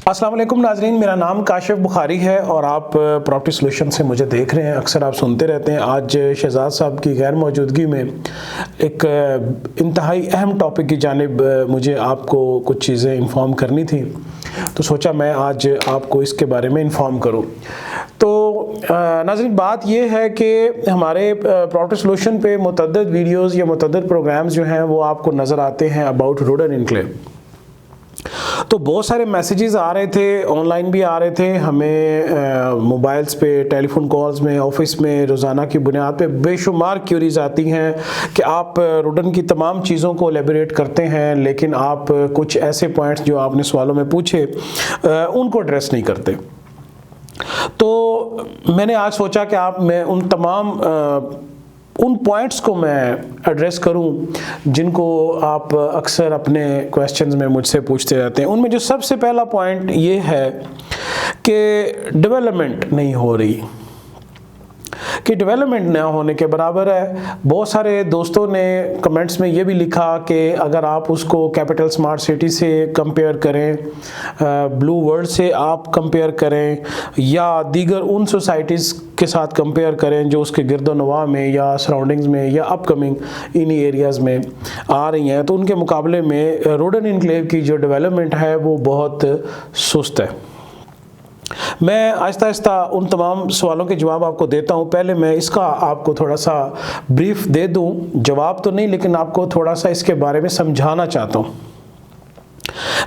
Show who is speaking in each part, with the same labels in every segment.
Speaker 1: अस्सलाम वालेकुम नाजरीन, मेरा नाम काशिफ बुखारी है और आप प्रॉपर्टी सोल्यूशन से मुझे देख रहे हैं। अक्सर आप सुनते रहते हैं। आज शहजाद साहब की गैर मौजूदगी में एक इंतहाई अहम टॉपिक की जानिब मुझे आपको कुछ चीज़ें इन्फॉर्म करनी थी, तो सोचा मैं आज आपको इसके बारे में इन्फॉर्म करूं। तो नाज़रीन, बात यह है कि हमारे प्रॉपर्टी सोल्यूशन पे मुतअद्दिद वीडियोज़ या मुतअद्दिद प्रोग्राम्स जो हैं वो आपको नज़र आते हैं अबाउट रोडन इनक्लेव। तो बहुत सारे मैसेजेस आ रहे थे, ऑनलाइन भी आ रहे थे हमें, मोबाइल्स पे, टेलीफोन कॉल्स में, ऑफिस में रोज़ाना की बुनियाद पे बेशुमार क्यूरीज आती हैं कि आप रोडन की तमाम चीज़ों को एलेबोरेट करते हैं, लेकिन आप कुछ ऐसे पॉइंट्स जो आपने सवालों में पूछे उनको एड्रेस नहीं करते। तो मैंने आज सोचा कि मैं उन पॉइंट्स को मैं एड्रेस करूं जिनको आप अक्सर अपने क्वेश्चंस में मुझसे पूछते रहते हैं। उनमें जो सबसे पहला पॉइंट ये है कि डेवलपमेंट नहीं हो रही, कि डेवलपमेंट ना होने के बराबर है। बहुत सारे दोस्तों ने कमेंट्स में ये भी लिखा कि अगर आप उसको कैपिटल स्मार्ट सिटी से कंपेयर करें, ब्लू वर्ल्ड से आप कंपेयर करें, या दीगर उन सोसाइटीज़ के साथ कंपेयर करें जो उसके गिरदोनवा में या सराउंडिंग्स में या अपकमिंग इन्हीं एरियाज़ में आ रही हैं, तो उनके मुकाबले में रोडन इनक्लेव की जो डेवलपमेंट है वो बहुत सुस्त है। मैं आहिस्ता आहिस्ता उन तमाम सवालों के जवाब आपको देता हूं। पहले मैं इसका आपको थोड़ा सा ब्रीफ दे दूं, जवाब तो नहीं लेकिन आपको थोड़ा सा इसके बारे में समझाना चाहता हूं।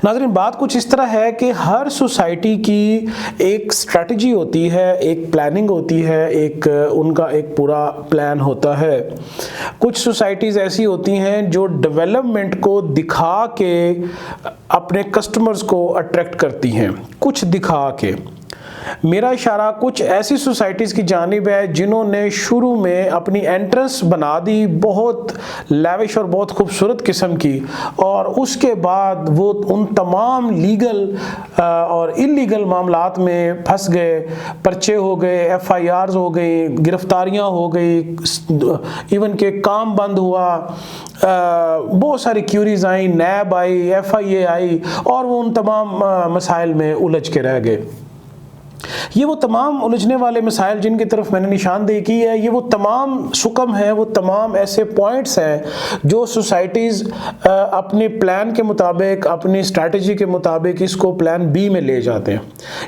Speaker 1: नाज़रीन, बात कुछ इस तरह है कि हर सोसाइटी की एक स्ट्रैटेजी होती है, एक प्लानिंग होती है, उनका एक पूरा प्लान होता है। कुछ सोसाइटीज़ ऐसी होती हैं जो डेवलपमेंट को दिखा के अपने कस्टमर्स को अट्रैक्ट करती हैं, कुछ दिखा के। मेरा इशारा कुछ ऐसी सोसाइटीज़ की जानिब है जिन्होंने शुरू में अपनी एंट्रेंस बना दी बहुत लैविश और बहुत खूबसूरत किस्म की, और उसके बाद वो उन तमाम लीगल और इलीगल मामलात में फंस गए। पर्चे हो गए, FIRs हो गई, गिरफ्तारियां हो गई, इवन के काम बंद हुआ, बहुत सारी क्यूरीज आई, नैब आई, FIA आई, और वो उन तमाम मसाइल में उलझ के रह गए। ये वो तमाम उलझने वाले मसाइल जिनकी तरफ मैंने निशानदेही की है, ये वो तमाम सुकम हैं, वो तमाम ऐसे पॉइंट्स हैं जो सोसाइटीज़ अपने प्लान के मुताबिक, अपनी स्ट्रैटेजी के मुताबिक इसको प्लान B में ले जाते हैं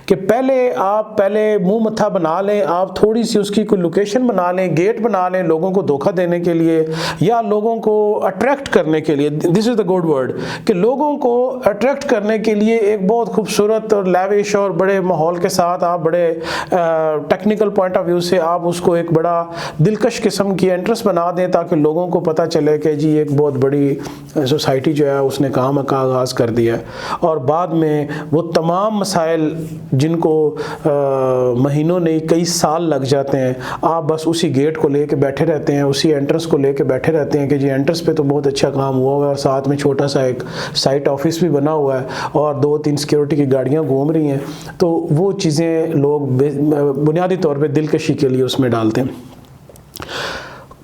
Speaker 1: कि पहले मुंह मत्था बना लें, आप थोड़ी सी उसकी कोई लोकेशन बना लें, गेट बना लें लोगों को धोखा देने के लिए या लोगों को अट्रैक्ट करने के लिए। This is the good word, कि लोगों को अट्रैक्ट करने के लिए एक बहुत खूबसूरत और लैविश और बड़े माहौल के साथ आप बड़े टेक्निकल पॉइंट ऑफ व्यू से आप उसको एक बड़ा दिलकश किस्म की एंट्रेंस बना दें, ताकि लोगों को पता चले कि जी एक बहुत बड़ी सोसाइटी जो है उसने काम का आगाज़ कर दिया है। और बाद में वो तमाम मसाइल जिनको महीनों नहीं कई साल लग जाते हैं, आप बस उसी गेट को लेके बैठे रहते हैं, उसी एंट्रेंस को लेके बैठे रहते हैं कि जी एंट्रेंस पे तो बहुत अच्छा काम हुआ है और साथ में छोटा सा एक साइट ऑफिस भी बना हुआ है और 2-3 सिक्योरिटी की गाड़ियाँ घूम रही हैं। तो वो चीज़ें लोग बुनियादी तौर पे दिलकशी के लिए उसमें डालते हैं।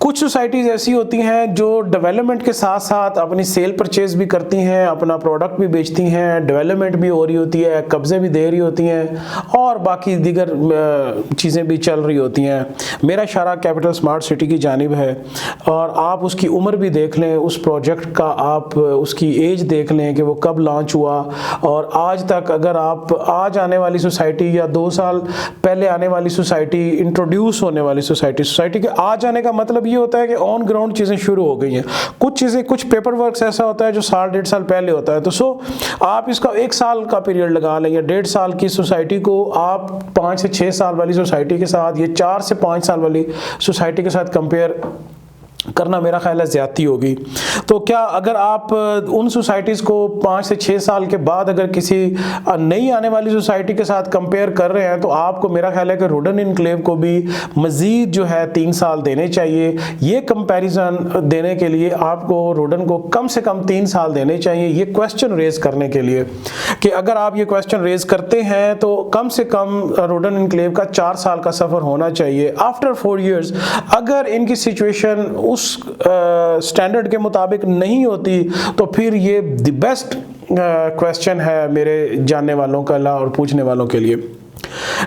Speaker 1: कुछ सोसाइटीज़ ऐसी होती हैं जो डेवलपमेंट के साथ साथ अपनी सेल परचेज भी करती हैं, अपना प्रोडक्ट भी बेचती हैं, डेवलपमेंट भी हो रही होती है, कब्ज़े भी दे रही होती हैं, और बाकी दीगर चीज़ें भी चल रही होती हैं। मेरा इशारा कैपिटल स्मार्ट सिटी की जानिब है, और आप उसकी उम्र भी देख लें, उस प्रोजेक्ट का आप उसकी एज देख लें कि वो कब लॉन्च हुआ, और आज तक अगर आप आज आने वाली सोसाइटी या 2 साल पहले आने वाली सोसाइटी, इंट्रोड्यूस होने वाली सोसाइटी के आज आने का मतलब ये होता है कि ऑन ग्राउंड चीज़ें शुरू हो गई हैं। कुछ पेपर वर्क ऐसा होता है जो 1.5 साल पहले होता है। तो आप इसका 1 साल का पीरियड लगा लें या 1.5 साल की सोसाइटी को आप 5 से 6 साल वाली सोसाइटी के साथ, ये 4 से 5 साल वाली सोसाइटी के साथ कंपेयर करना मेरा ख्याल है ज़्यादती होगी। तो क्या अगर आप उन सोसाइटीज़ को 5 से 6 साल के बाद अगर किसी नई आने वाली सोसाइटी के साथ कंपेयर कर रहे हैं, तो आपको मेरा ख्याल है कि रोडन इनक्लेव को भी मज़ीद जो है 3 साल देने चाहिए। ये कंपैरिजन देने के लिए आपको रोडन को कम से कम 3 साल देने चाहिए, ये क्वेश्चन रेज करने के लिए कि अगर आप ये क्वेश्चन रेज करते हैं तो कम से कम रोडन इनक्लेव का 4 साल का सफ़र होना चाहिए। आफ्टर 4 ईयर्स अगर इनकी सिचुएशन उस स्टैंडर्ड के मुताबिक नहीं होती, तो फिर ये द बेस्ट क्वेश्चन है मेरे जानने वालों का और पूछने वालों के लिए।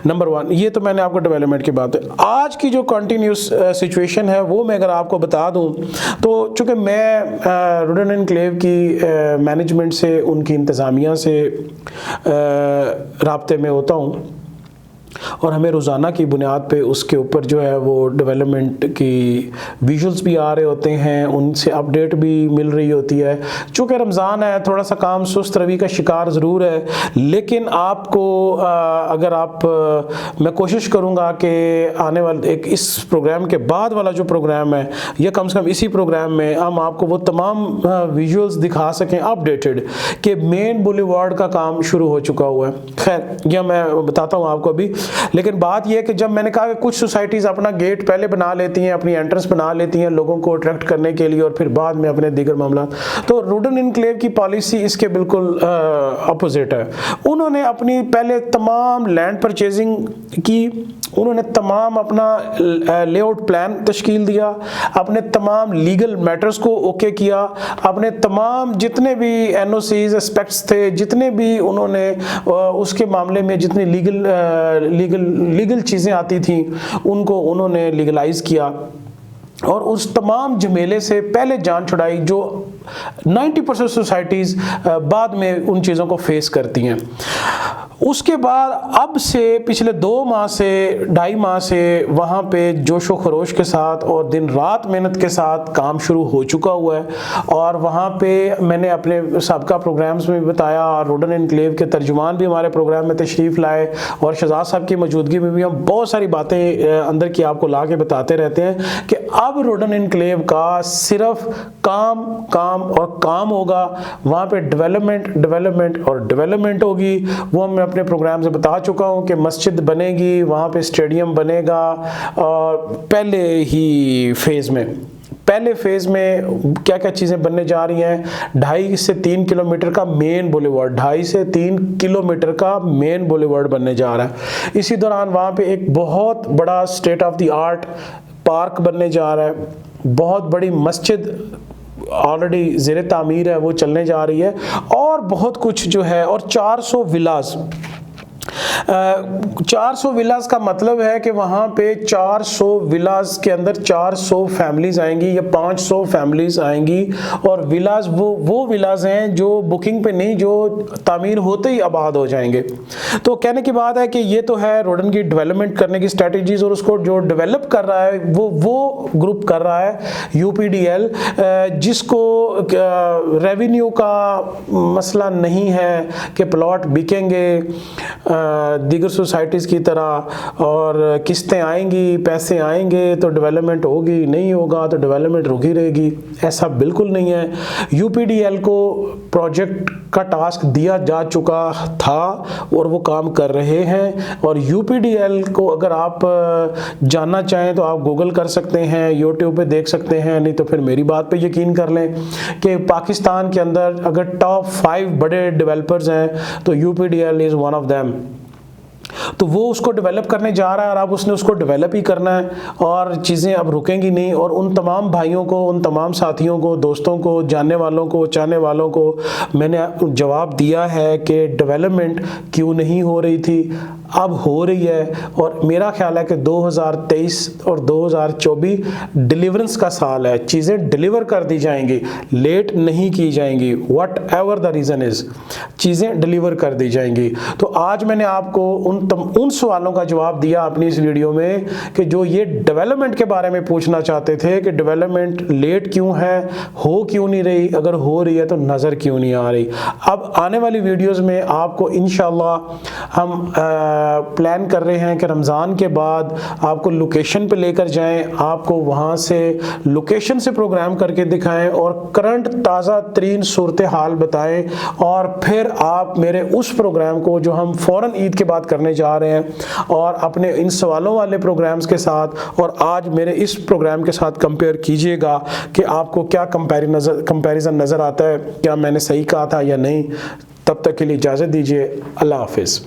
Speaker 1: नंबर 1, ये तो मैंने आपको डेवलपमेंट की बात है। आज की जो कंटिन्यूस सिचुएशन है वो मैं अगर आपको बता दूं तो चूँकि मैं रोडेन एनक्लेव की मैनेजमेंट से, उनकी इंतज़ामिया से राब्ते में होता हूँ और हमें रोज़ाना की बुनियाद पे उसके ऊपर जो है वो डेवलपमेंट की विजुअल्स भी आ रहे होते हैं, उनसे अपडेट भी मिल रही होती है। चूँकि रमज़ान है, थोड़ा सा काम सुस्त रवि का शिकार ज़रूर है, लेकिन आपको अगर मैं कोशिश करूँगा कि आने वाले इस प्रोग्राम के बाद वाला जो प्रोग्राम है या कम से कम इसी प्रोग्राम में हम आपको वो तमाम विजुअल्स दिखा सकें अपडेटेड कि मेन बुलेवार्ड का काम शुरू हो चुका हुआ है। खैर यह मैं बताता हूँ आपको अभी, लेकिन बात यह है कि जब मैंने कहा कि कुछ सोसाइटीज़ अपना गेट पहले बना लेती हैं, अपनी एंट्रेंस बना लेती हैं लोगों को अट्रैक्ट करने के लिए और फिर बाद में अपने दीगर मामला, तो रोडेन एनक्लेव की पॉलिसी इसके बिल्कुल अपोजिट है। उन्होंने अपनी पहले तमाम लैंड परचेजिंग की, उन्होंने तमाम अपना लेआउट प्लान तश्कील दिया, अपने तमाम लीगल मैटर्स को ओके किया, अपने तमाम जितने भी एनओसीज एस्पेक्ट्स थे, जितने भी उन्होंने उसके मामले में जितनी लीगल चीज़ें आती थी उनको उन्होंने लीगलाइज किया और उस तमाम झमेले से पहले जान छुड़ाई जो 90% सोसाइटीज़ बाद में उन चीज़ों को फेस करती हैं। उसके बाद अब से पिछले 2 माह से 2.5 माह से वहाँ पे जोशो खरोश के साथ और दिन रात मेहनत के साथ काम शुरू हो चुका हुआ है और वहाँ पे मैंने अपने साबका प्रोग्राम्स में भी बताया और रोडेन एनक्लेव के तर्जुमान भी हमारे प्रोग्राम में तशरीफ़ लाए और शहजाद साहब की मौजूदगी में भी हम बहुत सारी बातें अंदर की आपको ला के बताते रहते हैं कि अब रोडेन एनक्लेव का सिर्फ काम काम और काम होगा। वहाँ पे डेवलपमेंट और डेवलपमेंट होगी। वो मैं अपने प्रोग्राम से बता चुका हूँ कि मस्जिद बनेगी, वहाँ पे स्टेडियम बनेगा और पहले फेज़ में क्या क्या चीज़ें बनने जा रही हैं। 2.5 से 3 किलोमीटर का मेन बुलेवार्ड, 2.5 से 3 किलोमीटर का मेन बुलेवार्ड बनने जा रहा है। इसी दौरान वहाँ पे एक बहुत बड़ा state of the art park बनने जा रहा है। बहुत बड़ी मस्जिद ऑलरेडी ज़ेरे तामीर है, वो चलने जा रही है और बहुत कुछ जो है। और 400 विलास 400 विलास का मतलब है कि वहाँ पे 400 विलास के अंदर 400 फैमिलीज आएंगी या 500 फैमिलीज आएंगी और विलास वो विलास हैं जो बुकिंग पे नहीं, जो तामीर होते ही आबाद हो जाएंगे। तो कहने की बात है कि ये तो है रोडेन की डेवलपमेंट करने की स्ट्रेटजीज और उसको जो डेवलप कर रहा है वो ग्रुप कर रहा है UPDL, जिसको रेवेन्यू का मसला नहीं है कि प्लॉट बिकेंगे दीगर सोसाइटीज़ की तरह और किस्तें आएंगी, पैसे आएंगे तो डेवलपमेंट होगी, नहीं होगा तो डेवलपमेंट रुकी रहेगी। ऐसा बिल्कुल नहीं है। UPDL को प्रोजेक्ट का टास्क दिया जा चुका था और वो काम कर रहे हैं। और UPDL को अगर आप जानना चाहें तो आप गूगल कर सकते हैं, YouTube पे देख सकते हैं, नहीं तो फिर मेरी बात पे यकीन कर लें कि पाकिस्तान के अंदर अगर टॉप 5 बड़े डेवलपर्स हैं तो UPDL is one of them. तो वो उसको डेवलप करने जा रहा है और अब उसने उसको डेवलप ही करना है और चीज़ें अब रुकेंगी नहीं। और उन तमाम भाइयों को, उन तमाम साथियों को, दोस्तों को, जानने वालों को, चाहने वालों को मैंने जवाब दिया है कि डेवलपमेंट क्यों नहीं हो रही थी, अब हो रही है। और मेरा ख्याल है कि 2023 और 2024 डिलीवरेंस का साल है। चीज़ें डिलीवर कर दी जाएंगी, लेट नहीं की जाएंगी। What ever the reason is, चीज़ें डिलीवर कर दी जाएंगी। तो आज मैंने आपको उन सवालों का जवाब दिया अपनी इस वीडियो में कि जो ये डेवलपमेंट के बारे में पूछना चाहते थे कि डेवलपमेंट लेट क्यों है, हो क्यों नहीं रही, अगर हो रही है तो नज़र क्यों नहीं आ रही। अब आने वाली वीडियोस में आपको इंशाल्लाह हम प्लान कर रहे हैं कि रमज़ान के बाद आपको लोकेशन पे लेकर जाएं, आपको वहाँ से लोकेशन से प्रोग्राम करके दिखाएं और करंट ताज़ा तरीन सूरत हाल बताएं। और फिर आप मेरे उस प्रोग्राम को जो हम फ़ौरन ईद के बाद करने जा रहे हैं और अपने इन सवालों वाले प्रोग्राम्स के साथ और आज मेरे इस प्रोग्राम के साथ कंपेयर कीजिएगा कि आपको क्या कंपैरिजन नज़र आता है, क्या मैंने सही कहा था या नहीं। तब तक के लिए इजाज़त दीजिए। अल्लाह हाफिज़।